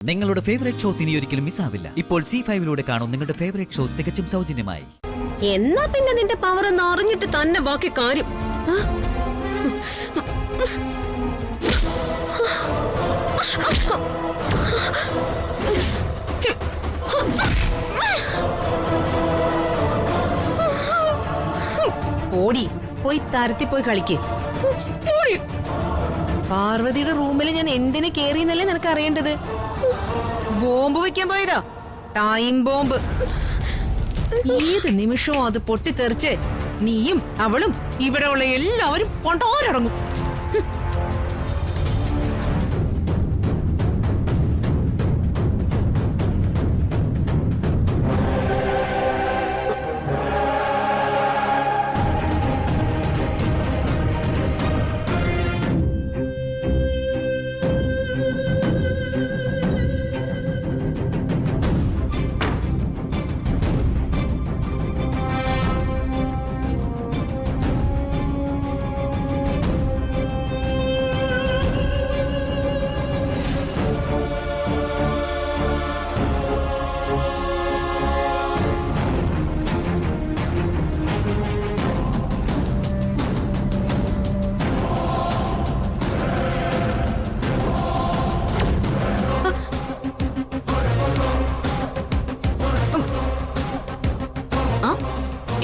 നിങ്ങളുടെ favourite shows ഇനി ഒരിക്കലും മിസ്സാവില്ല. ഇപ്പോൾ C5 കാണും നിങ്ങളുടെ ഫേവറേറ്റ് ഷോ തികച്ചും സൗജന്യമായി. എന്നാ പിന്നെ നിന്റെ പവർ ഒന്ന് അറിഞ്ഞിട്ട് തന്നെ ബാക്കി കാര്യം. ഓടി പോയി തരത്തി പോയി കളിക്ക്. പാർവതിയുടെ റൂമിൽ ഞാൻ എന്തിനു കേറിയെന്നല്ലേ നിനക്ക് അറിയേണ്ടത്? ബോംബ് വെക്കാൻ പോയതാ, ടൈം ബോംബ്. ഏത് നിമിഷവും അത് പൊട്ടിത്തെറിച്ച് നീയും അവളും ഇവിടെ ഉള്ള എല്ലാവരും കൊണ്ടോരടങ്ങും.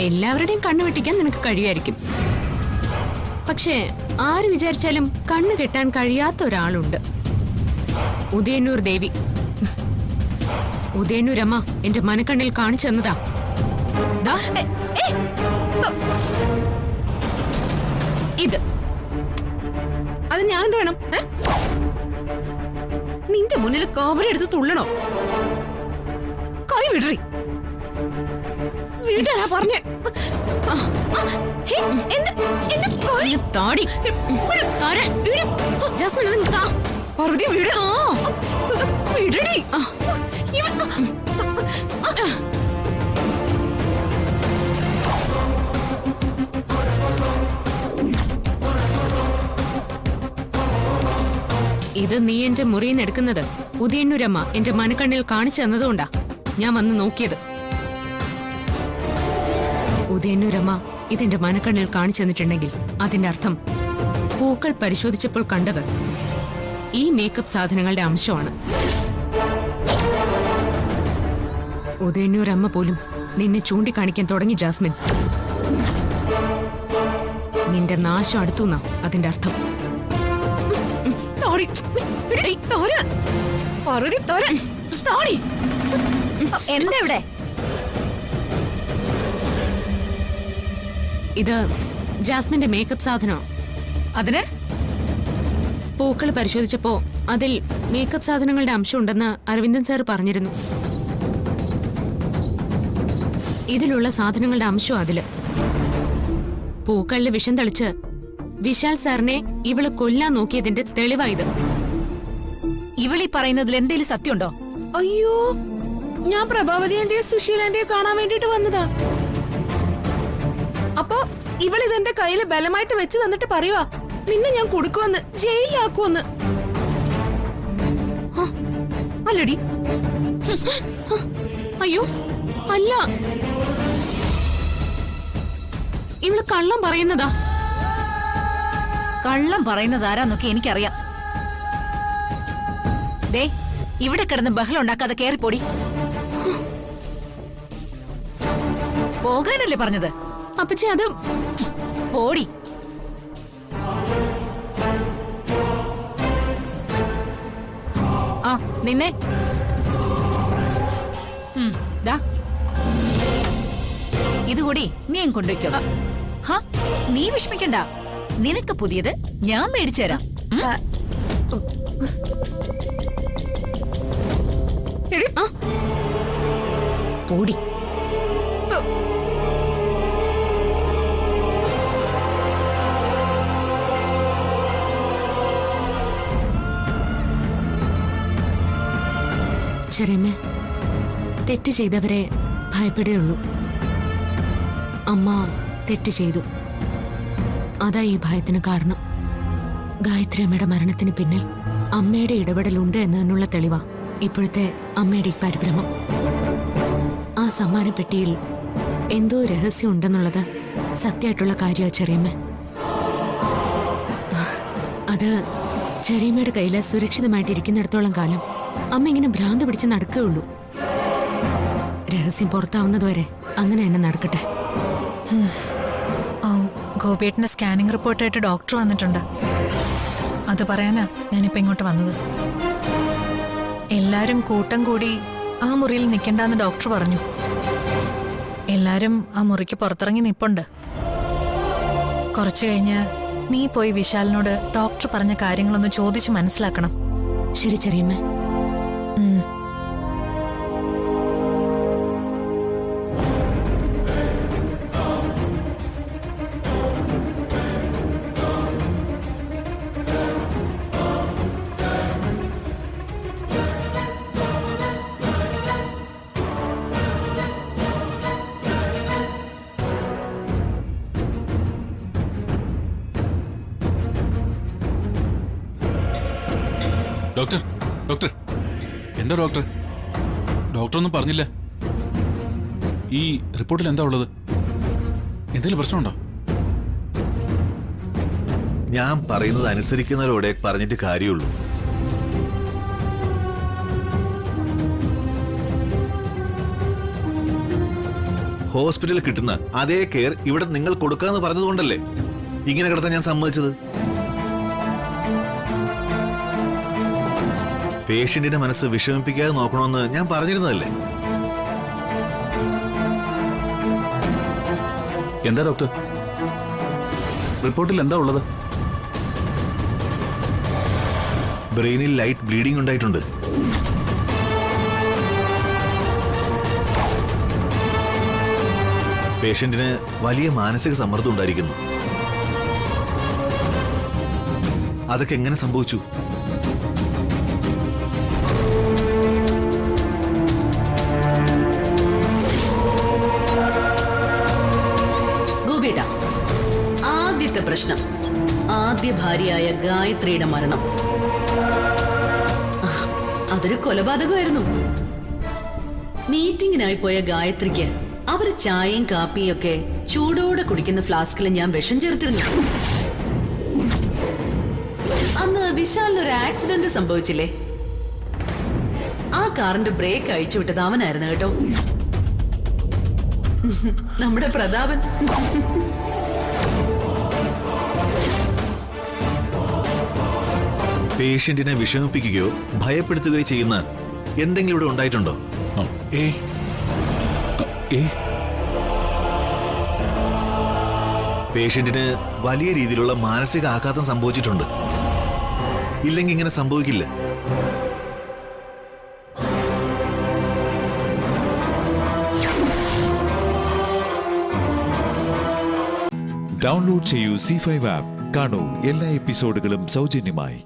എല്ലാവരുടെയും കണ്ണു വെട്ടിക്കാൻ നിനക്ക് കഴിയായിരിക്കും. പക്ഷേ ആര് വിചാരിച്ചാലും കണ്ണു കെട്ടാൻ കഴിയാത്ത ഒരാളുണ്ട്. ഉദയന്നൂർ ദേവി. ഉദയന്നൂരമ്മ എന്റെ മനക്കണ്ണിൽ കാണിച്ചു തന്നതാ. ഇത് അത് ഞാൻ എന്ത് വേണം? നിന്റെ മുന്നിൽ കാവലെടുത്ത് തുള്ളണോ? കൈ വിടറി വീട്ടാ പറഞ്ഞേ. ഇത് നീ എന്റെ മുറിയിൽ എടുക്കുന്നത് ഉദയന്നൂരമ്മ എന്റെ മനക്കണ്ണിൽ കാണിച്ചു തന്നതുകൊണ്ടാ ഞാൻ വന്ന് നോക്കിയത്. ഉദയന്നൂരമ്മ ഇതെന്റെ മനക്കണ്ണിൽ കാണിച്ചു തന്നിട്ടുണ്ടെങ്കിൽ അതിന്റെ അർത്ഥം പൂക്കൾ പരിശോധിച്ചപ്പോൾ കണ്ടത് ഈ മേക്കപ്പ് സാധനങ്ങളുടെ അംശമാണ്. ഉദയന്നൂരമ്മ പോലും നിന്നെ ചൂണ്ടിക്കാണിക്കാൻ തുടങ്ങി ജാസ്മിൻ. നിന്റെ നാശം അടുത്തുന്നാ അതിന്റെ അർത്ഥം. എന്താ ഇവിടെ? ഇത് ജാസ്മിന്റെ മേക്കപ്പ് സാധനോ? അതിന് പൂക്കൾ പരിശോധിച്ചപ്പോ അതിൽ മേക്കപ്പ് സാധനങ്ങളുടെ അംശം ഉണ്ടെന്ന് അരവിന്ദൻ സാർ പറഞ്ഞിരുന്നു. ഇതിലുള്ള സാധനങ്ങളുടെ അംശം അതില്. പൂക്കളില് വിഷം തളിച്ച് വിശാൽ സാറിനെ ഇവള് കൊല്ലാൻ നോക്കിയതിന്റെ തെളിവായത്. ഇവളീ പറയുന്നതിൽ എന്തേലും സത്യമുണ്ടോ? അയ്യോ, ഞാൻ പ്രഭാവതി ആന്റിയെ സുശീല ആന്റിയെ കാണാൻ വേണ്ടിട്ട് വന്നതാ. അപ്പൊ ഇവളിതെന്റെ കയ്യില് ബലമായിട്ട് വെച്ച് തന്നിട്ട് പറയുവാ നിന്നെ ഞാൻ കൊടുക്കുവന്ന്, ജയിലിലാക്കുവന്ന്. അല്ലടി? അയ്യോ അല്ല, ഇവള് കള്ളം പറയുന്നതാ. കള്ളം പറയുന്നത് ആരാന്നൊക്കെ എനിക്കറിയാം. ദേ, ഇവിടെ കിടന്ന് ബഹളം ഉണ്ടാക്കാതെ കേറിപ്പോടി. പോകാനല്ലേ പറഞ്ഞത്? അപ്പച്ചി അത് പോടി. ആ നിന്നെ ഇതുകൂടി നീ കൊണ്ടുവയ്ക്കോ. ഹാ, നീ വിഷമിക്കണ്ട. നിനക്ക് പുതിയത് ഞാൻ മേടിച്ചു തരാം. പോടി. ചെറിയമ്മ, തെറ്റ് ചെയ്തവരെ ഭയപ്പെടുകയുള്ളൂ. അമ്മ തെറ്റ് ചെയ്തു, അതാ ഈ ഭയത്തിന് കാരണം. ഗായത്രി അമ്മയുടെ മരണത്തിന് പിന്നിൽ അമ്മയുടെ ഇടപെടലുണ്ട് എന്നതിനുള്ള തെളിവാ ഇപ്പോഴത്തെ അമ്മയുടെ ഈ പരിഭ്രമം. ആ സമ്മാന പെട്ടിയിൽ എന്തോ രഹസ്യം ഉണ്ടെന്നുള്ളത് സത്യമായിട്ടുള്ള കാര്യമാ ചെറിയമ്മ. അത് ചെറിയമ്മയുടെ കയ്യിൽ സുരക്ഷിതമായിട്ട് ഇരിക്കുന്നിടത്തോളം കാലം അമ്മ ഇങ്ങനെ ഭ്രാന്ത് പിടിച്ച് നടക്കുകയുള്ളൂ. രഹസ്യം പുറത്താവുന്നതുവരെ അങ്ങനെ തന്നെ നടക്കട്ടെ. ഗോപിയേട്ടന്റെ സ്കാനിംഗ് റിപ്പോർട്ടായിട്ട് ഡോക്ടർ വന്നിട്ടുണ്ട്. അത് പറയാനാ ഞാനിപ്പോ ഇങ്ങോട്ട് വന്നത്. എല്ലാരും കൂട്ടം കൂടി ആ മുറിയിൽ നിൽക്കണ്ടെന്ന് ഡോക്ടർ പറഞ്ഞു. എല്ലാരും ആ മുറിക്ക് പുറത്തിറങ്ങി നിപ്പുണ്ട്. കുറച്ചു കഴിഞ്ഞ് നീ പോയി വിശാലിനോട് ഡോക്ടർ പറഞ്ഞ കാര്യങ്ങളൊന്ന് ചോദിച്ചു മനസ്സിലാക്കണം. ശരി ചെറിയമ്മ. ഡോക്ടർ ഡോക്ടർ എന്താ ഡോക്ടർ? ഡോക്ടർ ഒന്നും പറഞ്ഞില്ല. ഈ റിപ്പോർട്ടിൽ എന്താ ഉള്ളത്? എന്തെങ്കിലും പ്രശ്നമുണ്ടോ? ഞാൻ പറയുന്നത് അനുസരിക്കുന്നവരോടെ പറഞ്ഞിട്ട് കാര്യമുള്ളൂ. ഹോസ്പിറ്റലിൽ കിട്ടുന്ന അതേ കെയർ ഇവിടെ നിങ്ങൾ കൊടുക്കാന്ന് പറഞ്ഞതുകൊണ്ടല്ലേ ഇങ്ങനെ കിടത്താൻ ഞാൻ സമ്മതിച്ചത്. പേഷ്യന്റിന്റെ മനസ്സ് വിഷമിപ്പിക്കാതെ നോക്കണമെന്ന് ഞാൻ പറഞ്ഞിരുന്നതല്ലേ. എന്താ ഡോക്ടർ റിപ്പോർട്ടിൽ എന്താ ഉള്ളത്? ബ്രെയിനിൽ ലൈറ്റ് ബ്ലീഡിംഗ് ഉണ്ടായിട്ടുണ്ട്. പേഷ്യന്റിന് വലിയ മാനസിക സമ്മർദ്ദം ഉണ്ടായിരിക്കുന്നു. അതൊക്കെ എങ്ങനെ സംഭവിച്ചു? ആദ്യത്തെ പ്രശ്നം, ആദ്യ ഭാര്യയായ ഗായത്രിയുടെ മരണം. അതൊരു കൊലപാതകമായിരുന്നു. മീറ്റിംഗിനായി പോയ ഗായത്രിക്ക് അവര് ചായയും കാപ്പിയും ഒക്കെ ചൂടോടെ കുടിക്കുന്ന ഫ്ലാസ്കിൽ ഞാൻ വിഷം ചേർത്തിരുന്നു. അന്ന് വിശാലിനൊരു ആക്സിഡന്റ് സംഭവിച്ചില്ലേ? ആ കാറിന്റെ ബ്രേക്ക് അഴിച്ചുവിട്ടത് അവനായിരുന്നു കേട്ടോ, നമ്മുടെ പ്രതാപൻ. പേഷ്യന്റിനെ വിഷമിപ്പിക്കുകയോ ഭയപ്പെടുത്തുകയോ ചെയ്യുന്ന എന്തെങ്കിലും ഇവിടെ ഉണ്ടായിട്ടുണ്ടോ? പേഷ്യന്റിന് വലിയ രീതിയിലുള്ള മാനസിക ആഘാതം സംഭവിച്ചിട്ടുണ്ട്. ഇല്ലെങ്കിൽ ഇങ്ങനെ സംഭവിക്കില്ല. ഡൗൺലോഡ് ചെയ്യൂ C5 ആപ്പ്. കാണൂ എല്ലാ എപ്പിസോഡുകളും സൗജന്യമായി.